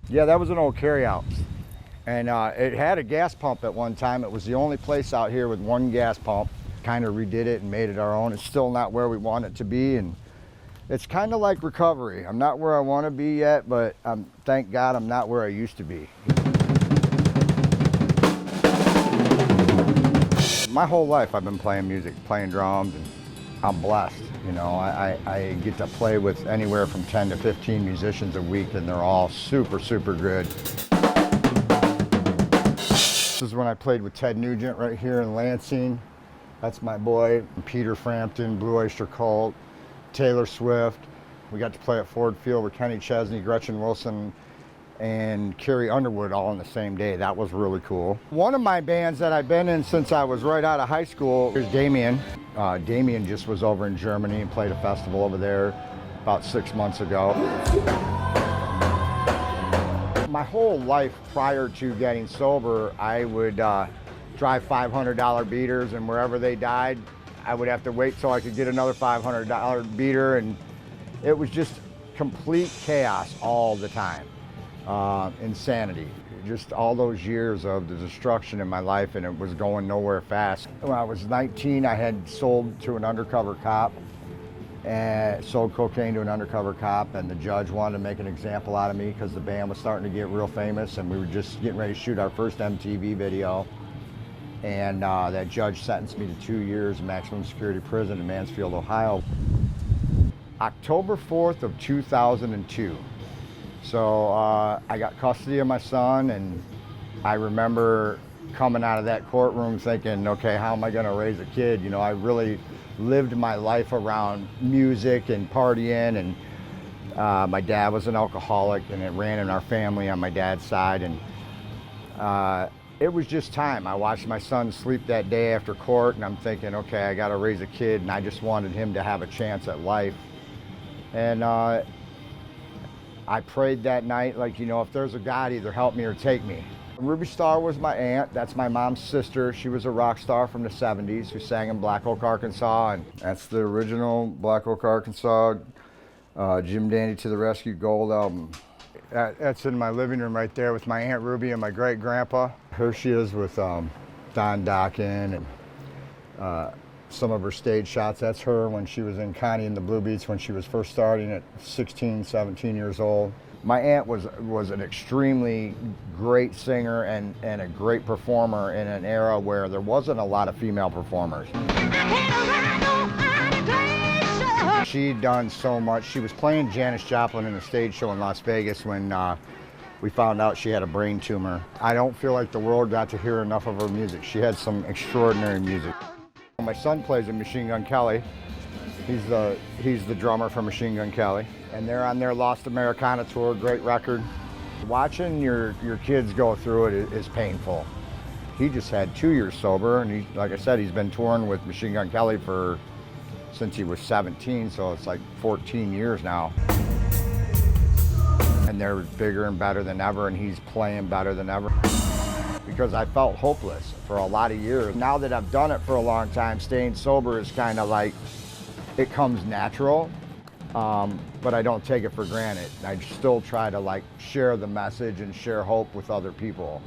Yeah, that was an old carryout. And it had a gas pump at one time. It was the only place out here with one gas pump. Kind of redid it and made it our own. It's still not where we want it to be. And it's kind of like recovery. I'm not where I want to be yet, but thank God I'm not where I used to be. My whole life I've been playing music, playing drums, and I'm blessed. You know, I get to play with anywhere from 10 to 15 musicians a week, and they're all super, super good. This is when I played with Ted Nugent right here in Lansing. That's my boy. Peter Frampton, Blue Oyster Cult, Taylor Swift. We got to play at Ford Field with Kenny Chesney, Gretchen Wilson, and Carrie Underwood all on the same day. That was really cool. One of my bands that I've been in since I was right out of high school is Damien. Damien just was over in Germany and played a festival over there about 6 months ago. My whole life prior to getting sober, I would drive $500 beaters, and wherever they died, I would have to wait till I could get another $500 beater, and it was just complete chaos all the time. Insanity. Just all those years of the destruction in my life, and it was going nowhere fast. When I was 19, I had sold to an undercover cop, and sold cocaine to an undercover cop, and the judge wanted to make an example out of me because the band was starting to get real famous, and we were just getting ready to shoot our first MTV video. And that judge sentenced me to 2 years maximum security prison in Mansfield, Ohio. October 4th of 2002. So I got custody of my son, and I remember coming out of that courtroom thinking, okay, how am I gonna raise a kid? You know, I really lived my life around music and partying, and my dad was an alcoholic, and it ran in our family on my dad's side, and it was just time. I watched my son sleep that day after court, and I'm thinking, okay, I gotta raise a kid, and I just wanted him to have a chance at life. And I prayed that night, like, you know, if there's a God, either help me or take me. Ruby Starr was my aunt. That's my mom's sister. She was a rock star from the 70s who sang in Black Oak, Arkansas. And that's the original Black Oak, Arkansas, Jim Dandy to the Rescue Gold album. That's in my living room right there with my Aunt Ruby and my great grandpa. Here she is with Don Dokken and some of her stage shots. That's her when she was in Connie and the Blue Beats when she was first starting at 16, 17 years old. My aunt was an extremely great singer and a great performer in an era where there wasn't a lot of female performers. She'd done so much. She was playing Janis Joplin in a stage show in Las Vegas when we found out she had a brain tumor. I don't feel like the world got to hear enough of her music. She had some extraordinary music. My son plays in Machine Gun Kelly. He's the drummer for Machine Gun Kelly. And they're on their Lost Americana tour, great record. Watching your kids go through it is painful. He just had 2 years sober, and like I said, he's been touring with Machine Gun Kelly since he was 17, so it's like 14 years now. And they're bigger and better than ever, and he's playing better than ever. Because I felt hopeless for a lot of years. Now that I've done it for a long time, staying sober is kind of like, it comes natural, but I don't take it for granted. I still try to like share the message and share hope with other people.